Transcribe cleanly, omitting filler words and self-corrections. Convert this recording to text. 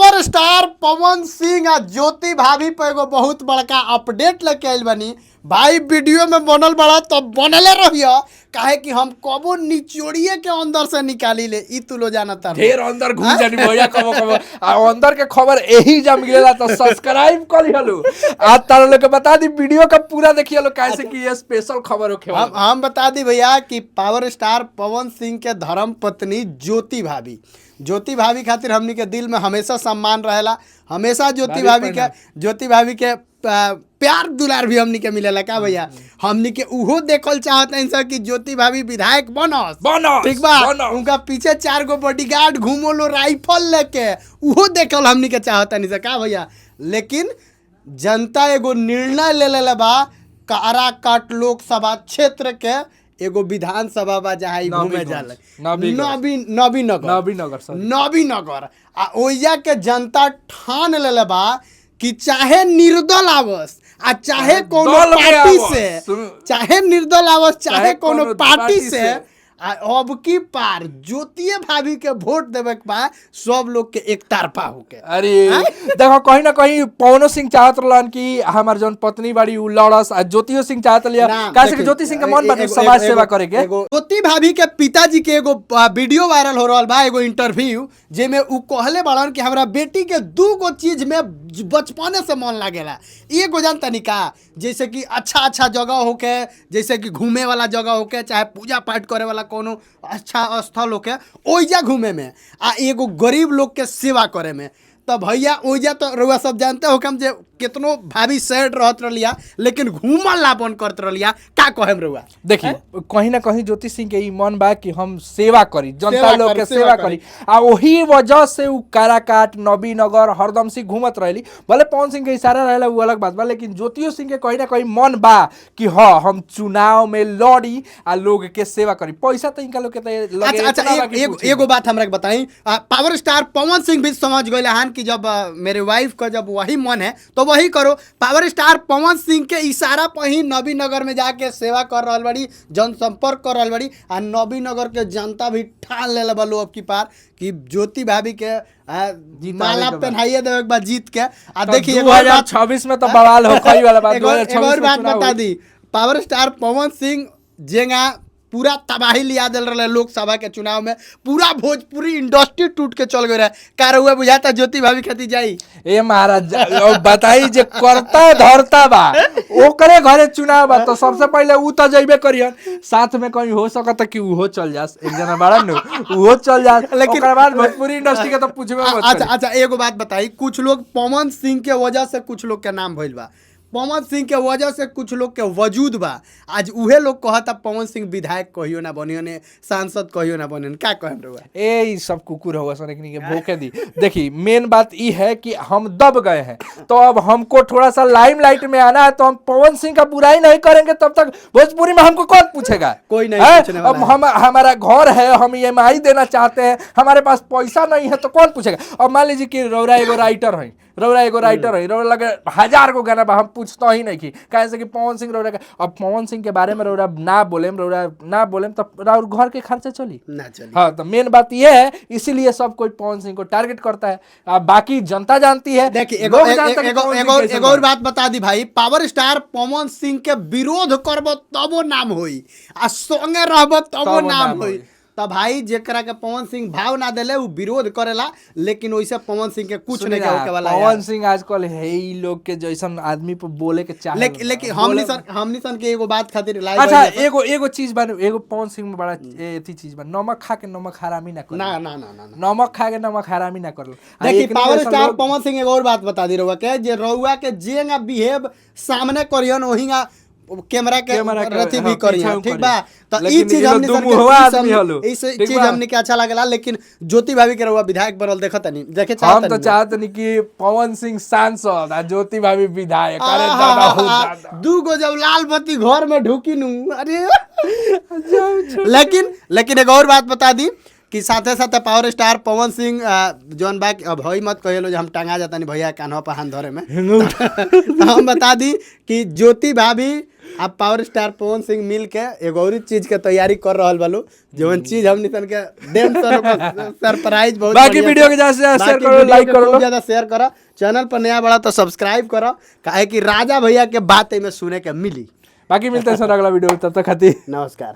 Power star Pawan Singh आ ज्योति भाभी पे एगो बहुत बड़का अपडेट लेके आइल बनी भाई। वीडियो में बनल बड़ा तो बनले रहियो, काहे कि हम कबो निचोड़िए के अंदर से निकाली ले। ई तू लो जानता ढेर अंदर घुस जानी भैया कबो कबो आ अंदर के खबर यही जम गेला तो सब्सक्राइब कर हलो। आज तारा लोग के बता दी वीडियो का पूरा देखिए लो कैसे कि ये स्पेशल खबर होखे वाला। हम बता दी भैया कि पावर स्टार पवन सिंह के धर्म पत्नी ज्योति भाभी खातिर हमनी के दिल में हमेशा सम्मान रहेला। हमेशा ज्योति भाभी के प्यार दुलार भी हमनी के मिलेला का भैया। हमनी के उहो देखल चाहते हैं कि ज्योति भाभी विधायक बनस ठीक बा। उनका पीछे 4 गो बॉडीगार्ड घूमो लो राइफल लेके, उहो देखल हमनी के चाहते नहीं का भैया। लेकिन जनता एगो निर्णय ले लेले बा, काराकाट लोकसभा क्षेत्र के एगो विधानसभा बा जहाँ घूमे जाले नबीनगर आ ओइजा के जनता ठान लेले बा कि चाहे निर्दल आवस आ चाहे कोनो पार्टी से, चाहे निर्दल आवस चाहे कोनो पार्टी से अब की पार ज्योतिए भाभी के वोट देवे के बाद सब लोग के एक तरफा होके। अरे देखो कहीं ना कहीं पवन सिंह चाहत रहलन कि हमार जौन पत्नी बाड़ी उ लड़स आ ज्योतियो सिंह चाहत लिया कैसे कि ज्योति सिंह के मन बा समाज सेवा करे के। ज्योति भाभी के पिताजी के एगो वीडियो वायरल हो रहल बा, एगो इंटरव्यू जेमे उ कहले बाड़न कि हमरा बेटी के 2 गो चीज में बचपने से मन लागेला। एगो जानता नहीं का, जैसे कि अच्छा जगह होके, जैसे कि घूमे वाला जगह होके, चाहे पूजा पाठ करे वाला कोनो अच्छा स्थल होके ओइजा घूमे में, आ एगो गरीब लोग के सेवा करे में। तो भैया ओइजा तो रउआ सब जानते हो हम जे कितनो भाभी सैड रहत रहिया लेकिन घूमल ला बन करत रहिया। का कहेम रउआ देखिए कहीं ना कहीं ज्योति सिंह के ई मन बा कि हम सेवा करी, जनता लोग के सेवा करी आ वही वजह से उ काराकाट नबीनगर हरदम से घूमत रहली। भले पवन सिंह के इशारा रहेला उ अलग बात बा, लेकिन ज्योतियो सिंह के कहीं ना कहीं मन बा कि हाँ हम चुनाव में लड़ी आ लोग के सेवा करी। पैसा तो इनका लोग के लगे। अच्छा एगो बात हमरा के बताई, पावर स्टार पवन सिंह भी समझ गए हन कि जब मेरे वाइफ का जब वही मन है तो वही करो। पावर स्टार पवन सिंह के इशारा पर ही नबीनगर में जाके सेवा कर रहल बड़ी, जनसंपर्क कर रहल बड़ी आ नबीनगर के जनता भी ठान ले बलो अब की पार कि ज्योति भाभी के माला पहनाइए देवे के बाद जीत के। आ देखिए 2026 में तो बवाल हो कई वाला बात। 2026 बात बता दी, पावर स्टार पवन सिंह जेगा पूरा तबाही लिया दिल रहे लोकसभा के चुनाव में, पूरा भोजपुरी इंडस्ट्री टूट के चल गए रहे। कार हुआ बुझाता ज्योति भाभी खाती जाई ए महाराज बताई जे करता धरता बा ओकरे घरे चुनाव बा तो सबसे पहले उ तो जइबे करियन, साथ में कहीं हो सकता कि उहो चल जास, एक जना बड़ा न उहो चल जास, लेकिन ओकर बाद भोजपुरी इंडस्ट्री के तो पूछबे मत। अच्छा एगो बात बताई, कुछ लोग पवन सिंह के वजह से कुछ लोग के नाम भइल बा, पवन सिंह के वजह से कुछ लोग के वजूद बा। आज उहे लोग कहता पवन सिंह विधायक कहियो ना बनियो ने, सांसद कहियो ना बनियो। का कहम रहुआ ए सब कुकुर हुआ सन के भूखे दी। देखिए मेन बात ई है कि हम दब गए हैं, तो अब हमको थोड़ा सा लाइमलाइट में आना है, तो हम पवन सिंह का बुराई नहीं करेंगे तब तक भोजपुरी में हमको कौन पूछेगा? कोई नहीं पूछने वाला। अब हम हमारा घर है, हम EMI देना चाहते हैं, हमारे पास पैसा नहीं है तो कौन पूछेगा? अब मान लीजिए कि रौरा एगो राइटर है, रौरा लगे 1000 गो गाना बा, हम पूछता ही नहीं की कैसे कि पवन सिंह रौरा। अब पवन सिंह के बारे में रौरा ना बोलेम तो राउर घर के खर्चा चली ना चली। हाँ तो मेन बात ये है, इसीलिए सब कोई पवन सिंह को टारगेट करता है। अब बाकी जनता जानती है। देखिए एगो और बात बता दी भाई, पावर स्टार पवन सिंह के विरोध करबो तबो नाम होई आ संगे रहबो तबो नाम होई। तब भाई जेकरा के पवन सिंह भाव ना देले उ विरोध करेला, लेकिन वैसे पवन सिंह के कुछ नहीं होके वाला। पवन सिंह आजकल है ही लोग के जैसन आदमी पे बोले के चाहे, लेकिन हमनी सन के एगो बात खातिर लाइव। अच्छा एगो चीज बा, एगो पवन सिंह में बड़ा एथी चीज बा, नमक खा के नमक हरामी ना कर। ना नमक खा के नमक हरामी ना कर। देखिए पावर स्टार पवन सिंह एगो और बात बता दी रहुआ के, जे रहुआ के जेंगा बिहेव सामने करियन ओहिंगा कैमरा के रति भी करियन, ठीक बा। तो ई चीज हमनी चीज हमनी के अच्छा लागला। लेकिन ज्योति भाभी के रहुआ विधायक बनल देखत नहीं, देखे चाहत हम तो चाहत नहीं कि पवन सिंह सांसद आ ज्योति भाभी विधायक। अरे दादा 2 गो जब लाल बत्ती घर में ढुकी नू, अरे लेकिन एक और बात बता दी, कि साथे साथे पावर स्टार पवन सिंह जौन बा अब हई मत कहिलो जो हम टांगा जाता नहीं भैया कान्हा पर हाथ धरे में तो हम बता दी कि ज्योति भाभी अब पावर स्टार पवन सिंह मिल के एगो और चीज के तैयारी कर रहल बालू जवन चीज हमनी सन के देम सरप्राइज बहुत बाकी बढ़िया वीडियो से। के ज्यादा से ज्यादा बाकी शेयर करो, वीडियो लाइक के करो। खूब ज्यादा शेयर करो, चैनल पर नया बड़ा तो सब्सक्राइब करो, काहे कि राजा भैया के बात में सुने के मिली। बाकी मिलते हैं सर अगला वीडियो, तब तक खातिर नमस्कार।